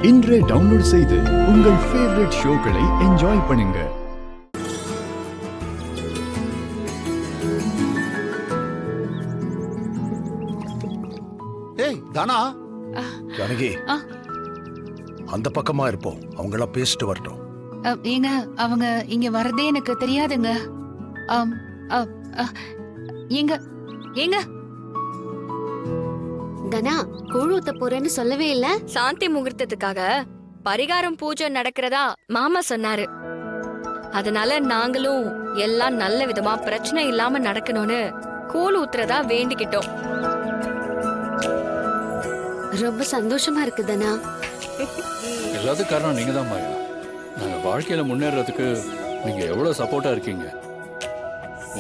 இன்றே டவுன்லோட் செய்து உங்கள் ஃபேவரட் ஷோக்களை என்ஜாய் பண்ணுங்க. ஏய் தானா, ஜானகி அந்த பக்கமா இருப்போம், அவங்கள பேசிட்டு வரட்டும். ஏங்க அவங்க இங்க வரதே எனக்கு தெரியாதுங்க. ஏங்க ஏங்க தனா, கூழ் ஊத்த போறேன்னு சொல்லவே இல்ல. சாந்தி முகூர்த்தத்துக்காக பரிகாரம் பூஜை நடக்கிறதா மாமா சொன்னாரு. அதனால நாங்களும் எல்லாம் நல்ல விதமா பிரச்சனை இல்லாம நடக்கணும்னு கூழ் ஊத்துறதா வேண்டிக்கிட்டோம். ரொம்ப சந்தோஷமா இருக்கு தனா. எல்லாத்துக்கும் காரணம் நீங்க தான் மாயா. நாங்க வாழ்க்கையில முன்னேறதுக்கு நீங்க எவ்வளவு சப்போர்ட்டா இருக்கீங்க.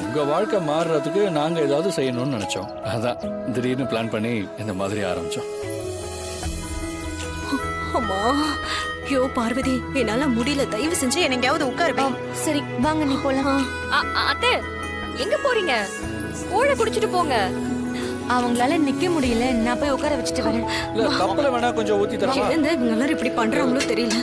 உங்க வாழ்க்கை மாறுறதுக்கு நாங்க ஏதாவது செய்யணும்னு நினைச்சோம். அதான் திடீர்னு பிளான் பண்ணி இந்த மாதிரி ஆரம்பிச்சோம். அம்மா, ஐயோ பார்வதி, என்னால முடியல, தயவு செஞ்சு என்னையாவது உட்காருவே. சரி வாங்க, நீ போலாம். அத்தை எங்க போறீங்க? கூழை குடிச்சிட்டு போங்க. அவங்களால நிக்க முடியல, நான் போய் உட்கார வச்சுட்டு வரேன். இல்ல கப்பல வேணா கொஞ்சம் ஊத்தி தரமா? இவங்க எல்லாரும் இப்படி பண்றாங்களோ தெரியல.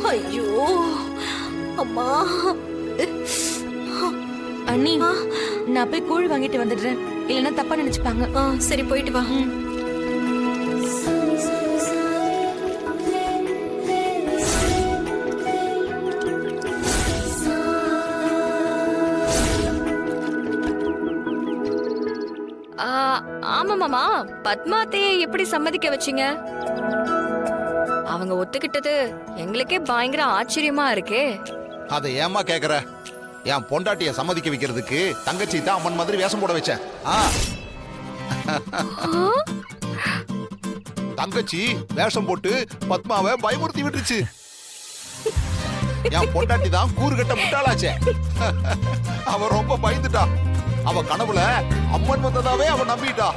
ஐயோ அம்மா. அண்ணி, நான் போய் கூழ் வாங்கிட்டு வந்துடுறேன், இல்லைன்னா தப்பா நினைச்சுப்பாங்க. சரி, போயிட்டு வா. ஆமா மாமா, பத்மாத்தையை எப்படி சம்மதிக்க வச்சீங்க? அவங்க ஒத்துக்கிட்டது எங்களுக்கே பயங்கர ஆச்சரியமா இருக்கே. அதை ஏமா கேக்குற? என் பொண்டாட்டிய சம்மதிக்க வைக்கிறதுக்கு தங்கச்சி தான் அம்மன் மாதிரி வேஷம் போட வச்சேன். தங்கச்சி வேஷம் போட்டு பத்மாவை பயமுறுத்தி விட்டுருச்சு. என் பொண்டாட்டி தான் கூறுகட்ட முட்டாளாச்சே. அவ ரொம்ப பயந்துட்டா. அவ கனவுல அம்மன் வந்ததாவே அவ நம்பிட்டா.